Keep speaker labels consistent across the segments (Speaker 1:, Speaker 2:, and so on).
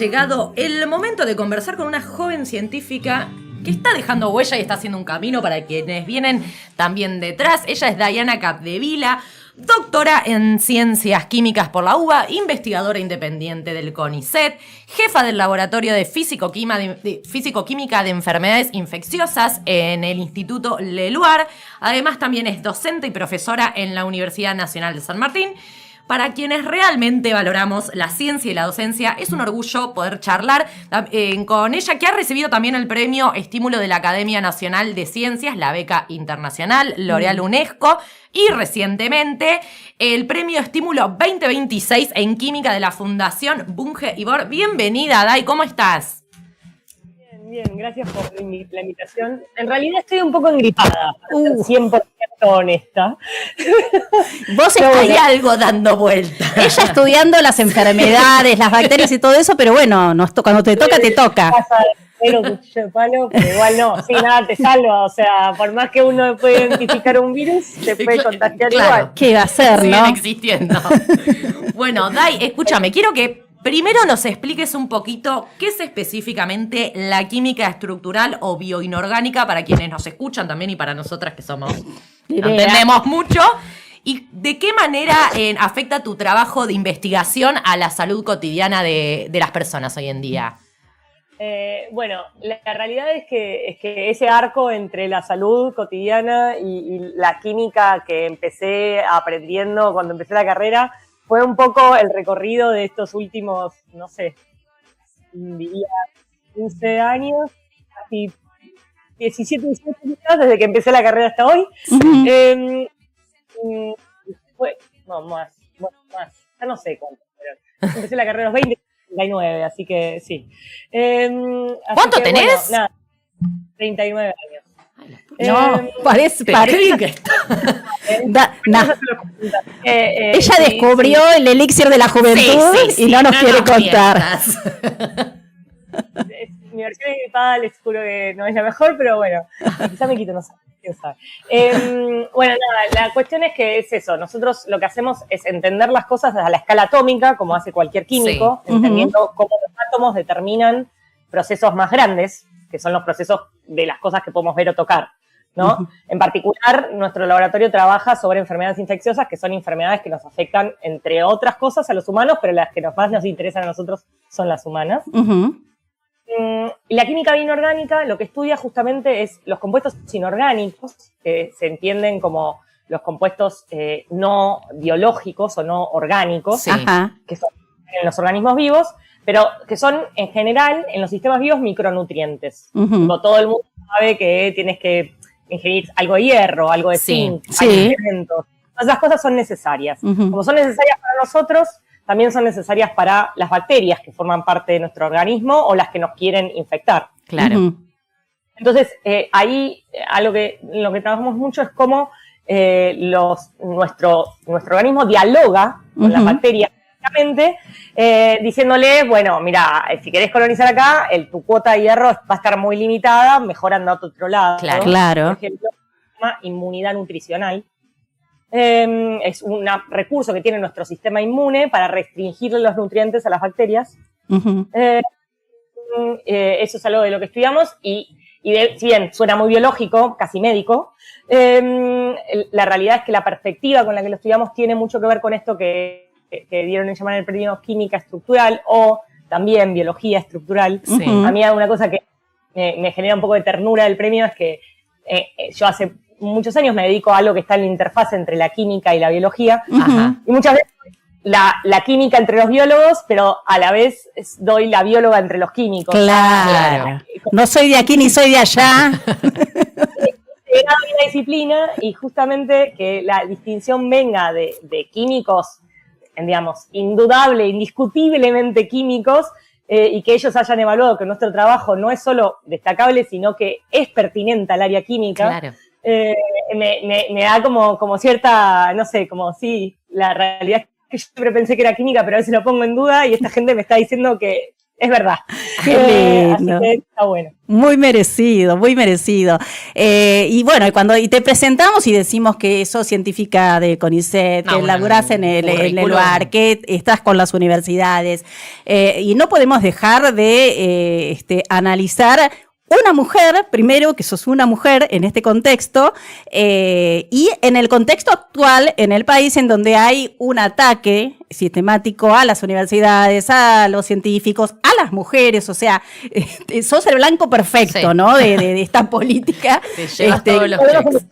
Speaker 1: llegado el momento de conversar con una joven científica que está dejando huella y está haciendo un camino para quienes vienen también detrás. Ella es Dayana Capdevila, doctora en Ciencias Químicas por la UBA, investigadora independiente del CONICET, jefa del Laboratorio de Físico-Química de Enfermedades Infecciosas en el Instituto Leluar. Además, también es docente y profesora en la Universidad Nacional de San Martín. Para quienes realmente valoramos la ciencia y la docencia, es un orgullo poder charlar con ella, que ha recibido también el premio Estímulo de la Academia Nacional de Ciencias, la beca internacional L'Oréal UNESCO, y recientemente el premio Estímulo 2026 en Química de la Fundación Bunge y Bor. Bienvenida, Day, ¿cómo estás?
Speaker 2: Bien, gracias por la invitación. En realidad estoy un poco engripada, 100% honesta.
Speaker 3: Vos
Speaker 1: hay algo dando vuelta.
Speaker 3: Ella estudiando las enfermedades, las bacterias y todo eso, pero bueno, cuando te toca, te toca.
Speaker 2: Pero cuchillo de palo, pero igual no, sí, nada te salva. O sea, por más que uno pueda identificar un virus, se puede contagiar igual.
Speaker 3: ¿Qué va a ser,
Speaker 1: siguen
Speaker 3: no?
Speaker 1: existiendo. Bueno, Day, escúchame, quiero que primero nos expliques un poquito qué es específicamente la química estructural o bioinorgánica para quienes nos escuchan también y para nosotras que entendemos mucho. ¿Y de qué manera afecta tu trabajo de investigación a la salud cotidiana de las personas hoy en día?
Speaker 2: Bueno, la realidad es que ese arco entre la salud cotidiana y la química que empecé aprendiendo cuando empecé la carrera fue un poco el recorrido de estos últimos, no sé, diría 15 años, casi 17, 18 años, desde que empecé la carrera hasta hoy. Más, ya no sé cuánto, pero empecé la carrera a los 20, 39, así que sí.
Speaker 1: ¿Cuánto tenés?
Speaker 2: Bueno, nada, 39 años.
Speaker 3: No, parece que está. Ella descubrió el elixir de la juventud y no nos quiere contar.
Speaker 2: Mi versión gripada les juro que no es la mejor, pero bueno, quizá me quito, no sé. Bueno, nada, la cuestión es que es eso. Nosotros lo que hacemos es entender las cosas a la escala atómica, como hace cualquier químico, entendiendo cómo los átomos determinan procesos más grandes, que son los procesos de las cosas que podemos ver o tocar, ¿no? En particular, nuestro laboratorio trabaja sobre enfermedades infecciosas, que son enfermedades que nos afectan, entre otras cosas, a los humanos, pero las que más nos interesan a nosotros son las humanas. Y la química bioinorgánica lo que estudia justamente es los compuestos inorgánicos, que se entienden como los compuestos no biológicos o no orgánicos, que son en los organismos vivos, pero que son en general en los sistemas vivos micronutrientes. Todo el mundo sabe que tienes que ingerir algo de hierro, algo de zinc, alimentos. Todas esas cosas son necesarias. Como son necesarias para nosotros, también son necesarias para las bacterias que forman parte de nuestro organismo o las que nos quieren infectar.
Speaker 1: Claro.
Speaker 2: Entonces, ahí lo que trabajamos mucho es cómo nuestro organismo dialoga con las bacterias, diciéndole, bueno, mira, si querés colonizar acá, tu cuota de hierro va a estar muy limitada, mejor anda a otro lado.
Speaker 3: Claro.
Speaker 2: Por ejemplo, se llama inmunidad nutricional. Es un recurso que tiene nuestro sistema inmune para restringir los nutrientes a las bacterias. Eso es algo de lo que estudiamos y si bien suena muy biológico, casi médico, la realidad es que la perspectiva con la que lo estudiamos tiene mucho que ver con esto que dieron en llamar el premio química estructural o también biología estructural. A mí una cosa que me genera un poco de ternura del premio es que yo hace muchos años me dedico a algo que está en la interfaz entre la química y la biología. Y muchas veces la química entre los biólogos, pero a la vez doy la bióloga entre los químicos.
Speaker 3: Claro. No soy de aquí ni soy de allá.
Speaker 2: He llegado a una disciplina y justamente que la distinción venga de químicos, digamos, indiscutiblemente químicos, y que ellos hayan evaluado que nuestro trabajo no es solo destacable, sino que es pertinente al área química.
Speaker 1: Claro.
Speaker 2: Me da como cierta, no sé, como sí, la realidad es que yo siempre pensé que era química, pero a veces lo pongo en duda y esta gente me está diciendo que es verdad.
Speaker 3: Qué
Speaker 2: Así
Speaker 3: lindo.
Speaker 2: que está bueno.
Speaker 3: Muy merecido, muy merecido. Y bueno, y te presentamos y decimos que sos científica de CONICET,
Speaker 1: No,
Speaker 3: que laburás en el
Speaker 1: currículum.
Speaker 3: lugar, que estás con las universidades, y no podemos dejar de analizar una mujer, primero que sos una mujer en este contexto, y en el contexto actual en el país en donde hay un ataque sistemático a las universidades, a los científicos, a las mujeres, o sea, sos el blanco perfecto,
Speaker 1: Sí.
Speaker 3: ¿no? De esta política.
Speaker 1: Te llevas todos los
Speaker 2: Bueno,
Speaker 1: checks.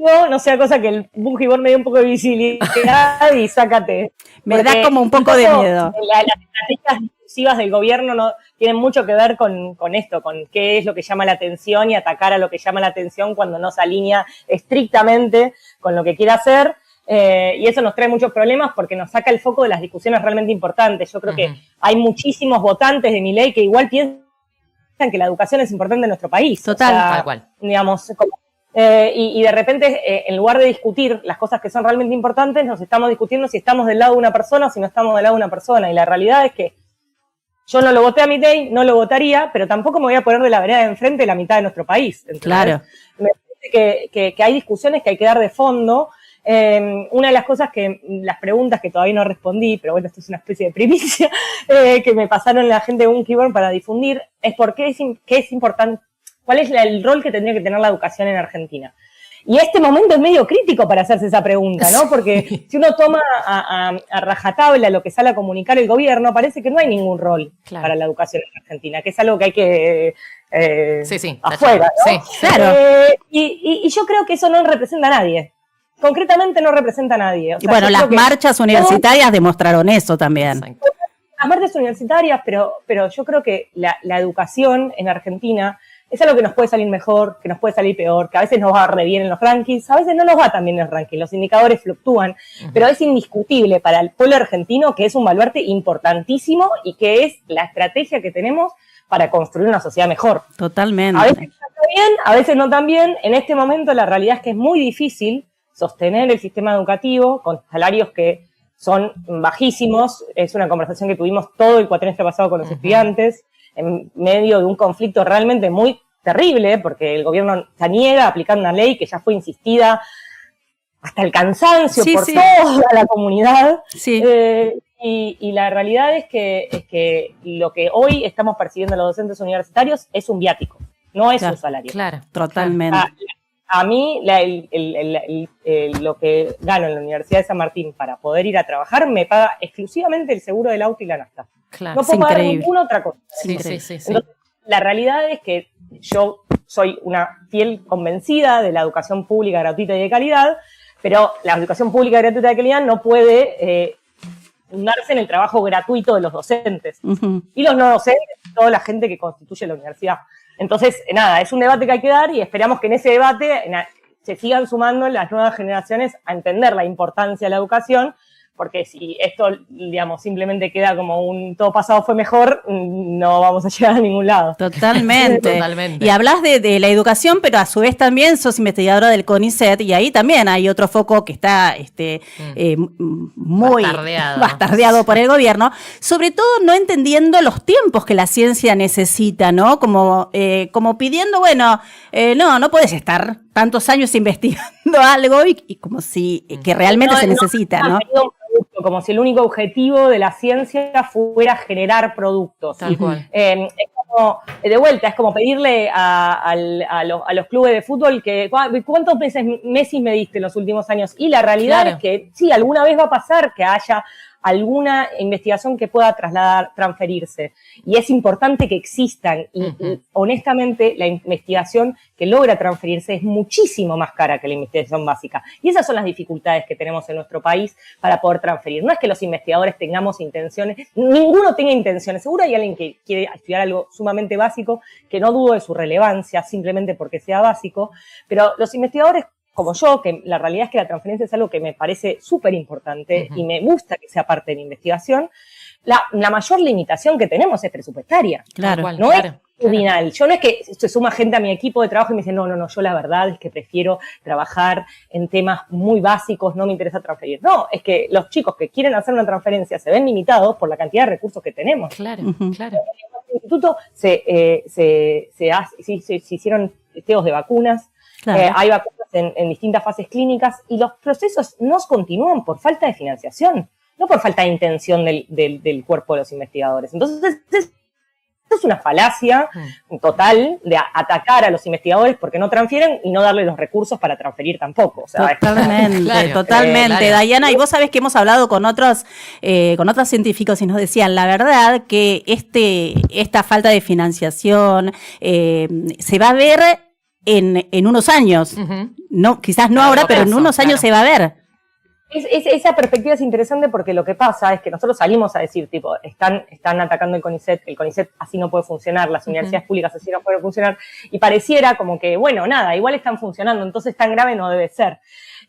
Speaker 2: conmigo, no sea cosa que el Bungibor me dé un poco de visibilidad y sácate.
Speaker 3: Me da
Speaker 2: Porque
Speaker 3: como un poco de miedo.
Speaker 2: Las estrategias discursivas del gobierno no tienen mucho que ver con esto, con qué es lo que llama la atención y atacar a lo que llama la atención cuando no se alinea estrictamente con lo que quiere hacer. Y eso nos trae muchos problemas porque nos saca el foco de las discusiones realmente importantes. Yo creo que hay muchísimos votantes de mi ley que igual piensan que la educación es importante en nuestro país.
Speaker 3: Total.
Speaker 2: O sea,
Speaker 1: Tal cual.
Speaker 2: Digamos, y de repente, en lugar de discutir las cosas que son realmente importantes, nos estamos discutiendo si estamos del lado de una persona o si no estamos del lado de una persona. Y la realidad es que yo no lo voté a Milei, no lo votaría, pero tampoco me voy a poner de la vereda de enfrente de la mitad de nuestro país. ¿Entendés?
Speaker 3: Claro.
Speaker 2: Me parece que hay discusiones que hay que dar de fondo. Una de las cosas las preguntas que todavía no respondí, pero bueno, esto es una especie de primicia, que me pasaron la gente de Bungibor para difundir, es por qué es importante, cuál es el rol que tendría que tener la educación en Argentina. Y este momento es medio crítico para hacerse esa pregunta, ¿no? Porque si uno toma a rajatabla lo que sale a comunicar el gobierno, parece que no hay ningún rol para la educación en Argentina, que es algo que hay que
Speaker 1: Sí,
Speaker 2: afuera, ¿no?
Speaker 1: Sí.
Speaker 3: Claro.
Speaker 2: Y yo creo que eso no representa a nadie. Concretamente no representa a nadie. O sea,
Speaker 3: Y bueno,
Speaker 2: yo
Speaker 3: las
Speaker 2: creo que
Speaker 3: marchas universitarias demostraron eso también.
Speaker 1: Exacto.
Speaker 2: las marchas universitarias, pero yo creo que la educación en Argentina es algo que nos puede salir mejor, que nos puede salir peor, que a veces nos va re bien en los rankings, a veces no nos va tan bien en los rankings, los indicadores fluctúan, pero es indiscutible para el pueblo argentino que es un baluarte importantísimo y que es la estrategia que tenemos para construir una sociedad mejor.
Speaker 3: Totalmente.
Speaker 2: A veces está bien, a veces no tan bien. En este momento la realidad es que es muy difícil sostener el sistema educativo con salarios que son bajísimos. Es una conversación que tuvimos todo el cuatrimestre pasado con los estudiantes, en medio de un conflicto realmente muy terrible, porque el gobierno se niega a aplicar una ley que ya fue insistida hasta el cansancio por toda la comunidad.
Speaker 3: Sí.
Speaker 2: Y la realidad es que lo que hoy estamos percibiendo los docentes universitarios es un viático, no es un salario.
Speaker 1: Claro.
Speaker 3: Totalmente.
Speaker 2: A mí lo que gano en la Universidad de San Martín para poder ir a trabajar me paga exclusivamente el seguro del auto y la nafta.
Speaker 1: Claro.
Speaker 2: No puedo pagar ninguna otra cosa.
Speaker 1: Sí.
Speaker 2: Entonces, la realidad es que yo soy una fiel convencida de la educación pública gratuita y de calidad, pero la educación pública gratuita y de calidad no puede fundarse en el trabajo gratuito de los docentes. Y los no docentes, toda la gente que constituye la universidad. Entonces, nada, es un debate que hay que dar y esperamos que en ese debate se sigan sumando las nuevas generaciones a entender la importancia de la educación, porque si esto, digamos, simplemente queda como un todo pasado fue mejor, no vamos a llegar a ningún lado.
Speaker 3: Totalmente.
Speaker 1: Totalmente.
Speaker 3: Y hablas de la educación, pero a su vez también sos investigadora del CONICET y ahí también hay otro foco que está muy bastardeado por el gobierno, sobre todo no entendiendo los tiempos que la ciencia necesita, ¿no? Como pidiendo, bueno, no puedes estar tantos años investigando algo y como si que realmente se necesita, ¿no?
Speaker 2: Como si el único objetivo de la ciencia fuera generar productos.
Speaker 1: Tal cual.
Speaker 2: Es como, de vuelta, es como pedirle a los clubes de fútbol que ¿cuántos Messi me diste en los últimos años? Y la realidad es que sí, alguna vez va a pasar que haya alguna investigación que pueda transferirse. Y es importante que existan. Y honestamente, la investigación que logra transferirse es muchísimo más cara que la investigación básica. Y esas son las dificultades que tenemos en nuestro país para poder transferir. No es que los investigadores tengamos intenciones, ninguno tenga intenciones. Seguro hay alguien que quiere estudiar algo sumamente básico, que no dudo de su relevancia simplemente porque sea básico, pero los investigadores como yo, que la realidad es que la transferencia es algo que me parece súper importante y me gusta que sea parte de mi investigación, la mayor limitación que tenemos es presupuestaria.
Speaker 3: Claro.
Speaker 2: No es ordinal. Yo no es que se suma gente a mi equipo de trabajo y me dice, no, yo la verdad es que prefiero trabajar en temas muy básicos, no me interesa transferir. No, es que los chicos que quieren hacer una transferencia se ven limitados por la cantidad de recursos que tenemos.
Speaker 1: Claro.
Speaker 2: instituto se hicieron testeos de vacunas,
Speaker 3: Claro.
Speaker 2: hay vacunas en distintas fases clínicas y los procesos no continúan por falta de financiación, no por falta de intención del cuerpo de los investigadores. Entonces, esto es una falacia total de atacar a los investigadores porque no transfieren y no darle los recursos para transferir tampoco. O sea,
Speaker 3: Totalmente,
Speaker 1: Claro,
Speaker 3: totalmente.
Speaker 1: claro.
Speaker 3: Diana, y vos sabés que hemos hablado con otros científicos y nos decían, la verdad que esta falta de financiación se va a ver en unos años.
Speaker 1: Ujú.
Speaker 3: No, quizás no
Speaker 1: Claro,
Speaker 3: ahora, pero en
Speaker 1: eso,
Speaker 3: unos años
Speaker 1: claro.
Speaker 3: se va a ver.
Speaker 2: Esa perspectiva es interesante porque lo que pasa es que nosotros salimos a decir, tipo, están atacando el CONICET así no puede funcionar, las universidades públicas así no pueden funcionar, y pareciera como que, bueno, nada, igual están funcionando, entonces tan grave no debe ser.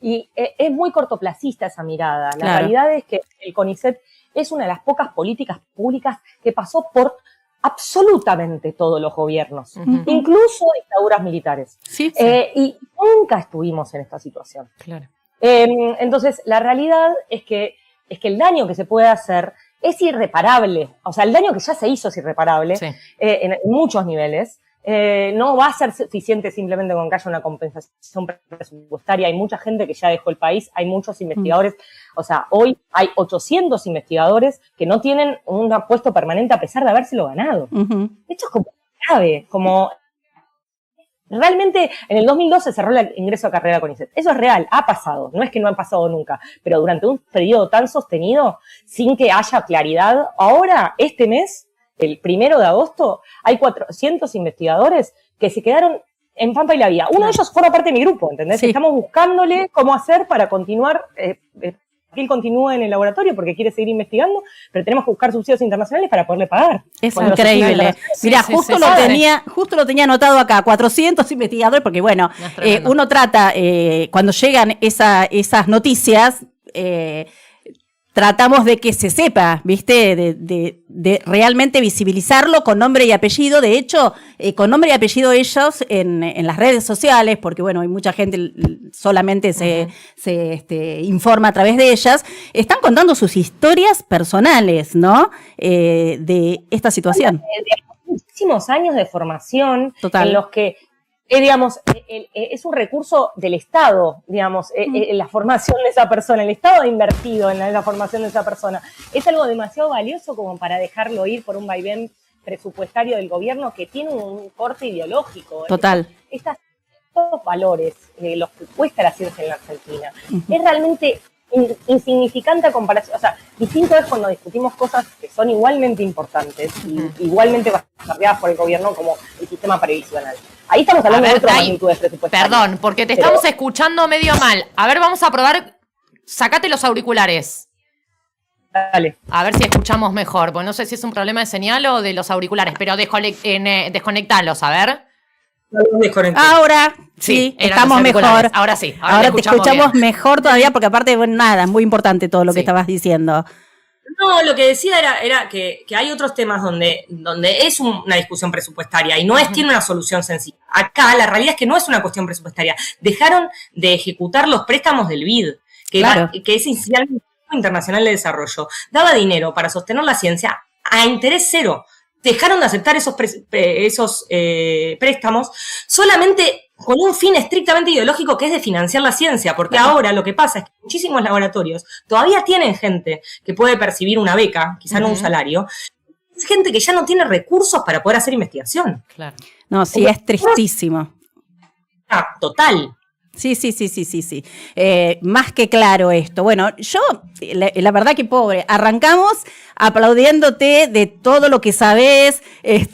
Speaker 2: Y es muy cortoplacista esa mirada. La
Speaker 3: Claro.
Speaker 2: realidad es que el CONICET es una de las pocas políticas públicas que pasó por absolutamente todos los gobiernos,
Speaker 1: Ujú.
Speaker 2: incluso dictaduras militares.
Speaker 3: Sí.
Speaker 2: Y nunca estuvimos en esta situación.
Speaker 1: Claro.
Speaker 2: Entonces, la realidad es que el daño que se puede hacer es irreparable. O sea, el daño que ya se hizo es irreparable
Speaker 1: Sí.
Speaker 2: en muchos niveles. No va a ser suficiente simplemente con que haya una compensación presupuestaria. Hay mucha gente que ya dejó el país, hay muchos investigadores. O sea, hoy hay 800 investigadores que no tienen un puesto permanente a pesar de habérselo ganado.
Speaker 3: Ujú.
Speaker 2: Esto es como grave, como... Realmente, en el 2012 cerró el ingreso a carrera CONICET. Eso es real, ha pasado, no es que no ha pasado nunca, pero durante un periodo tan sostenido, sin que haya claridad, ahora, este mes, el 1 de agosto, hay 400 investigadores que se quedaron en Pampa y la Vía. Uno de ellos forma parte de mi grupo, ¿entendés?
Speaker 3: Sí.
Speaker 2: Estamos buscándole cómo hacer para continuar, que él continúe en el laboratorio porque quiere seguir investigando, pero tenemos que buscar subsidios internacionales para poderle pagar.
Speaker 3: Es
Speaker 2: Cuando los
Speaker 3: increíble.
Speaker 2: subsidios
Speaker 3: Mirá,
Speaker 1: sí,
Speaker 3: justo
Speaker 1: sí,
Speaker 3: lo
Speaker 1: sí.
Speaker 3: tenía anotado acá, 400 investigadores, porque bueno,
Speaker 1: No, es tremendo.
Speaker 3: uno trata, cuando llegan esas noticias, tratamos de que se sepa, ¿viste? De realmente visibilizarlo con nombre y apellido. De hecho, con nombre y apellido ellos en las redes sociales, porque bueno, hay mucha gente solamente se informa a través de ellas, están contando sus historias personales, ¿no? De esta situación.
Speaker 2: de muchísimos años de formación
Speaker 3: Total.
Speaker 2: en los que, digamos, es un recurso del Estado, digamos, la formación de esa persona. El Estado ha invertido en la formación de esa persona. Es algo demasiado valioso como para dejarlo ir por un vaivén presupuestario del gobierno que tiene un corte ideológico.
Speaker 3: Total.
Speaker 2: Estos valores, los que cuesta la ciencia en la Argentina, es realmente insignificante a comparación. O sea, distinto es cuando discutimos cosas que son igualmente importantes y igualmente bastardeadas por el gobierno, como el sistema previsional. Ahí estamos hablando
Speaker 1: A ver,
Speaker 2: de otras
Speaker 1: Dai,
Speaker 2: magnitudes presupuestarias.
Speaker 1: Perdón, porque te
Speaker 2: Pero-
Speaker 1: estamos escuchando medio mal. A ver, vamos a probar. Sacate los auriculares.
Speaker 2: Dale.
Speaker 1: A ver si escuchamos mejor. Pues no sé si es un problema de señal o de los auriculares, pero desconectalos, a ver.
Speaker 3: Ahora sí,
Speaker 1: eran
Speaker 3: estamos
Speaker 1: los auriculares.
Speaker 3: mejor.
Speaker 1: Ahora sí,
Speaker 3: Ahora te escuchamos
Speaker 1: bien.
Speaker 3: mejor todavía, porque aparte, bueno, nada, es muy importante todo lo que
Speaker 1: Sí.
Speaker 3: estabas diciendo.
Speaker 4: No, lo que decía era que hay otros temas donde es una discusión presupuestaria y no tiene una solución sencilla. Acá la realidad es que no es una cuestión presupuestaria. Dejaron de ejecutar los préstamos del BID,
Speaker 3: Claro.
Speaker 4: que es inicialmente el Banco Internacional de Desarrollo. Daba dinero para sostener la ciencia a interés cero. Dejaron de aceptar esos préstamos solamente con un fin estrictamente ideológico, que es de financiar la ciencia, porque ahora lo que pasa es que muchísimos laboratorios todavía tienen gente que puede percibir una beca, quizá no un salario, es gente que ya no tiene recursos para poder hacer investigación.
Speaker 1: Claro.
Speaker 3: No, sí, es tristísimo.
Speaker 4: Ah, total.
Speaker 3: Sí. Más que claro esto. Bueno, yo, la verdad que pobre, arrancamos aplaudiéndote de todo lo que sabés,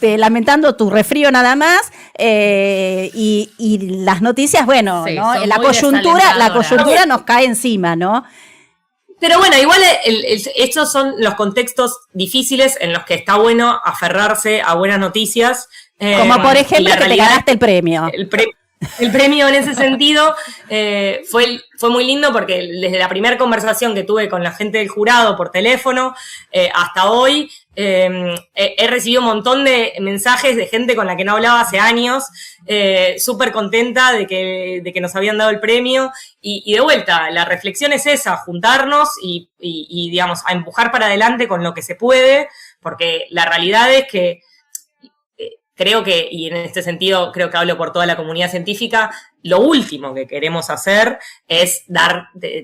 Speaker 3: lamentando tu resfrío nada más, y las noticias, bueno,
Speaker 1: Sí,
Speaker 3: ¿no?
Speaker 1: son
Speaker 3: La
Speaker 1: muy
Speaker 3: coyuntura
Speaker 1: desalentadoras.
Speaker 3: nos cae encima, ¿no?
Speaker 4: Pero bueno, igual estos son los contextos difíciles en los que está bueno aferrarse a buenas noticias.
Speaker 3: Como por
Speaker 4: y
Speaker 3: ejemplo
Speaker 4: la
Speaker 3: que te
Speaker 4: realidad
Speaker 3: ganaste el premio.
Speaker 4: El premio en ese sentido fue muy lindo porque desde la primera conversación que tuve con la gente del jurado por teléfono hasta hoy he recibido un montón de mensajes de gente con la que no hablaba hace años, súper contenta de que nos habían dado el premio y de vuelta, la reflexión es esa, juntarnos y digamos, a empujar para adelante con lo que se puede, porque la realidad es que creo que, y en este sentido creo que hablo por toda la comunidad científica, lo último que queremos hacer es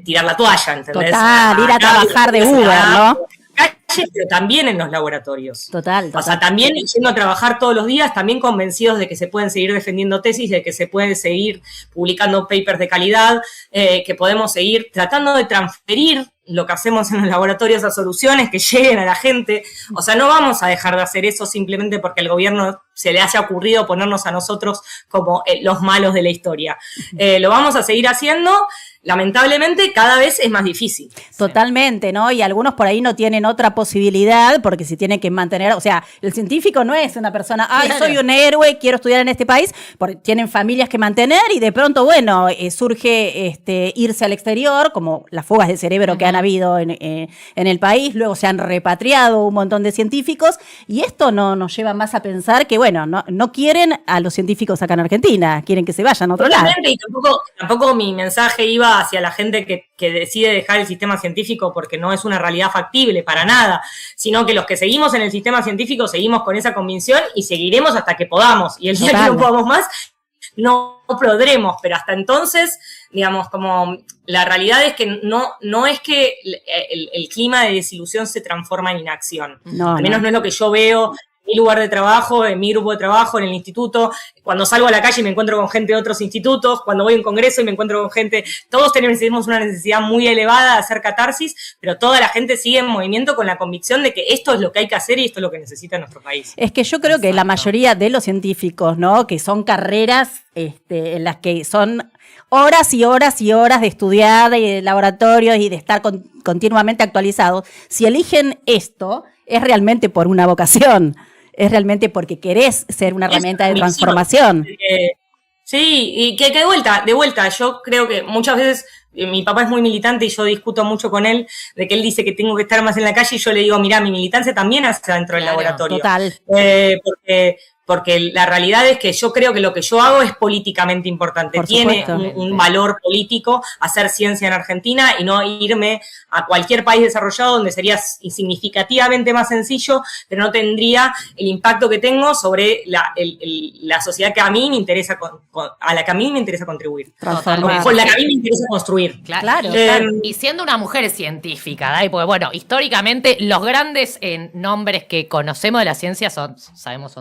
Speaker 4: tirar la toalla, ¿entendés?
Speaker 3: Total, ir a trabajar de Uber, ¿no?
Speaker 4: Calle, pero también en los laboratorios.
Speaker 3: Total.
Speaker 4: O sea, también yendo a trabajar todos los días, también convencidos de que se pueden seguir defendiendo tesis, de que se puede seguir publicando papers de calidad, que podemos seguir tratando de transferir lo que hacemos en los laboratorios a soluciones que lleguen a la gente. O sea, no vamos a dejar de hacer eso simplemente porque al gobierno se le haya ocurrido ponernos a nosotros como los malos de la historia. Lo vamos a seguir haciendo. Lamentablemente cada vez es más difícil.
Speaker 3: Totalmente, ¿no? Y algunos por ahí no tienen otra posibilidad porque si tienen que mantener, o sea, el científico no es una persona, ay, soy un héroe, quiero estudiar en este país, porque tienen familias que mantener y de pronto, bueno, surge irse al exterior, como las fugas de cerebro que han habido en el país, luego se han repatriado un montón de científicos y esto nos lleva más a pensar que, bueno, no quieren a los científicos acá en Argentina, quieren que se vayan a otro lado.
Speaker 4: Y tampoco mi mensaje iba hacia la gente que decide dejar el sistema científico porque no es una realidad factible para nada, sino que los que seguimos en el sistema científico seguimos con esa convicción y seguiremos hasta que podamos. Y el día que no podamos más, no podremos, pero hasta entonces, digamos, como la realidad es que no es que el clima de desilusión se transforma en inacción. Al menos no es lo que yo veo en mi lugar de trabajo, en mi grupo de trabajo, en el instituto. Cuando salgo a la calle y me encuentro con gente de otros institutos, cuando voy a un congreso y me encuentro con gente, todos tenemos una necesidad muy elevada de hacer catarsis, pero toda la gente sigue en movimiento con la convicción de que esto es lo que hay que hacer y esto es lo que necesita nuestro país.
Speaker 3: Es que yo creo que la mayoría de los científicos, ¿no? Que son carreras en las que son horas y horas y horas de estudiar y de laboratorios y de estar continuamente actualizados, si eligen esto, es realmente por una vocación. Es realmente porque querés ser una herramienta de transformación.
Speaker 4: Sí, y que de vuelta, yo creo que muchas veces mi papá es muy militante y yo discuto mucho con él de que él dice que tengo que estar más en la calle y yo le digo, mirá, mi militancia también hace dentro del laboratorio.
Speaker 3: Total.
Speaker 4: Porque la realidad es que yo creo que lo que yo hago es políticamente importante. Tiene un valor político hacer ciencia en Argentina y no irme a cualquier país desarrollado donde sería significativamente más sencillo, pero no tendría el impacto que tengo sobre la sociedad que a mí me interesa, a la que a mí me interesa contribuir. Con la que a mí me interesa construir.
Speaker 1: Claro. Y siendo una mujer científica, ¿verdad? Porque bueno, históricamente los grandes nombres que conocemos de la ciencia son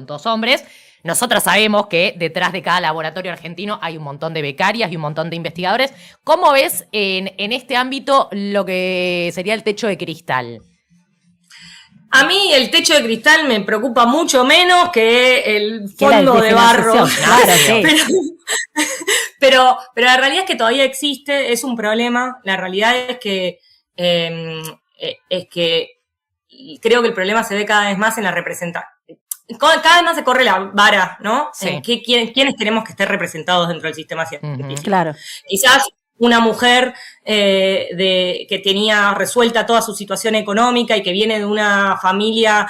Speaker 1: todos hombres. Nosotras sabemos que detrás de cada laboratorio argentino hay un montón de becarias y un montón de investigadores. ¿Cómo ves en este ámbito lo que sería el techo de cristal?
Speaker 4: A mí el techo de cristal me preocupa mucho menos que el fondo de barro.
Speaker 3: Claro, sí.
Speaker 4: Pero la realidad es que todavía existe, es un problema. La realidad es que creo que el problema se ve cada vez más en la representación. Cada vez más se corre la vara, ¿no?
Speaker 1: Sí.
Speaker 4: ¿Quiénes tenemos que estar representados dentro del sistema científico?
Speaker 3: Claro.
Speaker 4: Quizás una mujer que tenía resuelta toda su situación económica y que viene de una familia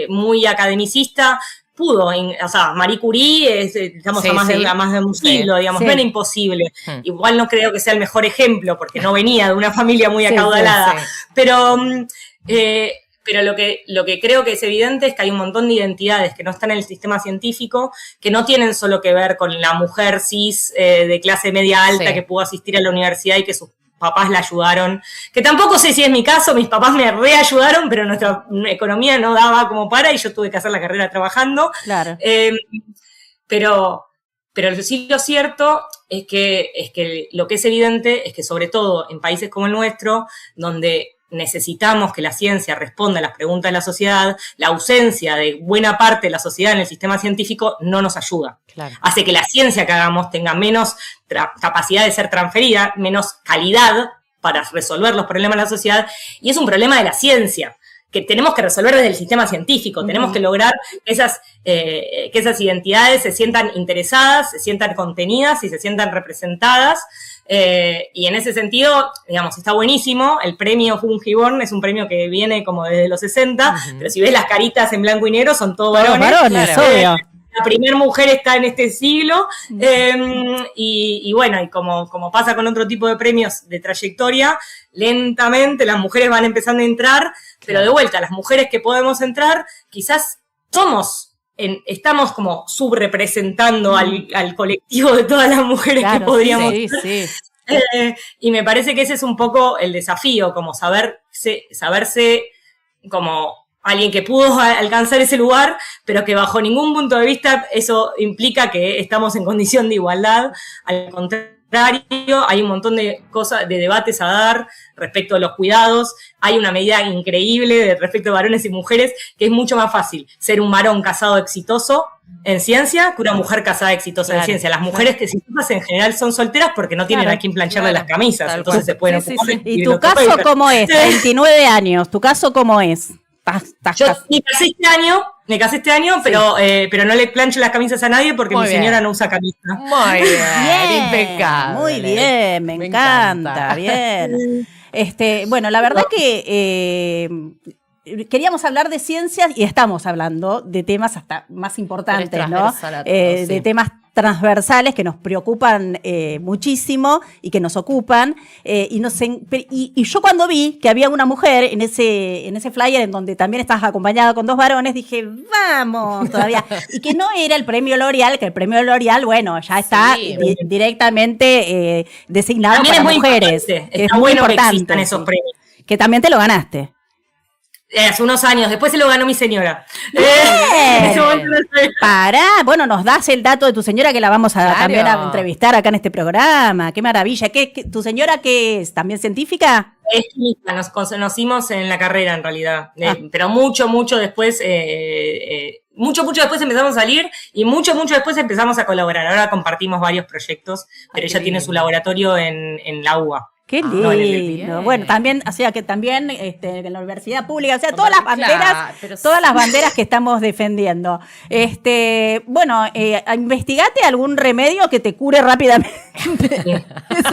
Speaker 4: muy academicista, pudo, o sea, Marie Curie, estamos a más de un siglo, digamos, no era imposible. Igual no creo que sea el mejor ejemplo, porque no venía de una familia muy acaudalada, pero lo que creo que es evidente es que hay un montón de identidades que no están en el sistema científico, que no tienen solo que ver con la mujer cis de clase media alta que pudo asistir a la universidad y que sus papás la ayudaron, que tampoco sé si es mi caso, mis papás me reayudaron, pero nuestra economía no daba como para y yo tuve que hacer la carrera trabajando.
Speaker 3: Claro.
Speaker 4: Pero sí lo cierto es que lo que es evidente es que sobre todo en países como el nuestro, donde necesitamos que la ciencia responda a las preguntas de la sociedad, la ausencia de buena parte de la sociedad en el sistema científico no nos ayuda.
Speaker 1: Claro.
Speaker 4: Hace que la ciencia que hagamos tenga menos capacidad de ser transferida, menos calidad para resolver los problemas de la sociedad, y es un problema de la ciencia que tenemos que resolver desde el sistema científico. Tenemos que lograr que esas identidades se sientan interesadas, se sientan contenidas y se sientan representadas. Y en ese sentido, digamos, está buenísimo. El premio Fungiborn es un premio que viene como desde los 60, pero si ves las caritas en blanco y negro, son todos varones.
Speaker 3: Obvio.
Speaker 4: La primera mujer está en este siglo, y bueno, y como pasa con otro tipo de premios de trayectoria, lentamente las mujeres van empezando a entrar, pero de vuelta, las mujeres que podemos entrar, quizás somos estamos como subrepresentando al colectivo de todas las mujeres que podríamos ser.
Speaker 3: Sí.
Speaker 4: Y me parece que ese es un poco el desafío, como saberse como alguien que pudo alcanzar ese lugar, pero que bajo ningún punto de vista eso implica que estamos en condición de igualdad. Al contrario, hay un montón de cosas, de debates a dar respecto a los cuidados. Hay una medida increíble respecto a varones y mujeres, que es mucho más fácil ser un varón casado exitoso en ciencia que una mujer casada exitosa en ciencia. Las mujeres exitosas en general son solteras porque no tienen a quien plancharle las camisas, entonces se pueden ocupar.
Speaker 3: ¿Y tu caso cómo es? 29 años, ¿tu caso cómo es?
Speaker 4: Yo me casé este año, pero no le plancho las camisas a nadie porque mi señora no usa camisa.
Speaker 1: Muy bien, impecable.
Speaker 3: Muy bien, me encanta, bien. Bueno, la verdad que queríamos hablar de ciencias y estamos hablando de temas hasta más importantes, ¿no? De temas transversales que nos preocupan muchísimo y que nos ocupan. Y yo cuando vi que había una mujer en ese flyer en donde también estabas acompañada con 2 varones, dije, vamos, todavía. Y que no era el premio L'Oreal, que el premio L'Oreal, bueno, ya está directamente designado
Speaker 4: también
Speaker 3: para mujeres.
Speaker 4: Es muy importante que existan esos premios.
Speaker 3: Que también te lo ganaste.
Speaker 4: Hace unos años, después se lo ganó mi señora.
Speaker 3: Bueno, nos das el dato de tu señora que la vamos a también a entrevistar acá en este programa. Qué maravilla. ¿Tu señora qué es? ¿También científica?
Speaker 4: Es química, nos conocimos en la carrera en realidad, pero mucho después, mucho después empezamos a salir y mucho después empezamos a colaborar. Ahora compartimos varios proyectos, pero ella tiene su laboratorio en la UBA.
Speaker 3: Qué lindo. Bueno, también, o sea, que también en la universidad pública, o sea, todas las banderas que estamos defendiendo. Bueno, investigate algún remedio que te cure rápidamente.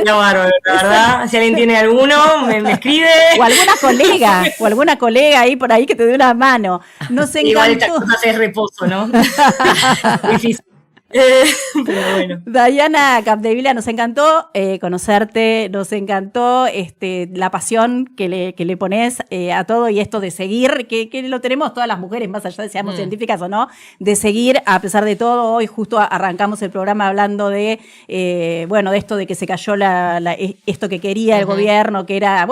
Speaker 4: No, bárbaro, la verdad. Si alguien tiene alguno, me escribe.
Speaker 3: O alguna colega ahí por ahí que te dé una mano. Nos encantó.
Speaker 4: Igual estas cosas es reposo, ¿no? Difícil. Pero bueno.
Speaker 3: Dayana Capdevila, nos encantó conocerte, nos encantó la pasión que le pones a todo y esto de seguir, que lo tenemos todas las mujeres, más allá de seamos científicas o no, de seguir a pesar de todo. Hoy justo arrancamos el programa hablando de de esto de que se cayó esto que quería el gobierno, que era,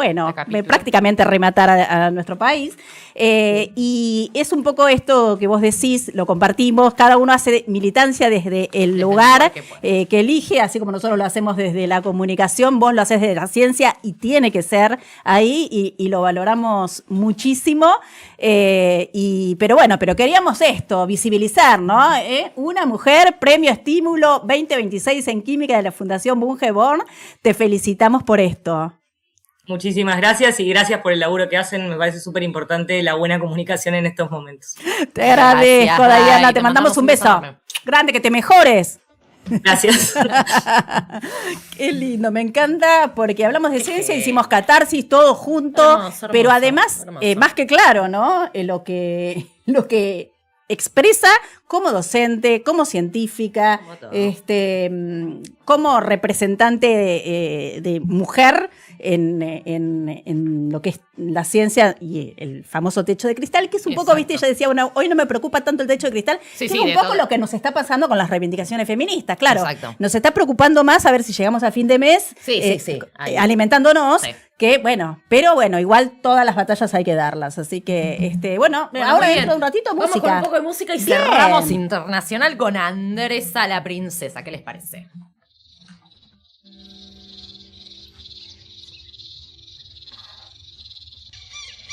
Speaker 3: prácticamente rematar a nuestro país. Y es un poco esto que vos decís, lo compartimos, cada uno hace militancia desde el lugar que elige, así como nosotros lo hacemos desde la comunicación, vos lo haces desde la ciencia y tiene que ser ahí y lo valoramos muchísimo. Pero queríamos visibilizar, ¿no? Una mujer, premio Estímulo 2026 en Química de la Fundación Bunge Born. Te felicitamos por esto.
Speaker 4: Muchísimas gracias y gracias por el laburo que hacen. Me parece súper importante la buena comunicación en estos momentos.
Speaker 3: Te agradezco, Dayana. Te mandamos un beso. Grande, que te mejores.
Speaker 4: Gracias.
Speaker 3: Qué lindo, me encanta porque hablamos de ciencia, hicimos catarsis todos juntos, pero además, más que claro, ¿no? Lo que expresa como docente, como científica, como representante de mujer en lo que es la ciencia y el famoso techo de cristal, que es un poco, ella decía, hoy no me preocupa tanto el techo de cristal, que es un poco lo que nos está pasando con las reivindicaciones feministas, claro. Exacto. Nos está preocupando más a ver si llegamos a fin de mes alimentándonos, que pero igual todas las batallas hay que darlas, así que, ahora dentro de un ratito música.
Speaker 1: Vamos con un poco de música y cerramos internacional con Andresa la princesa, ¿qué les parece?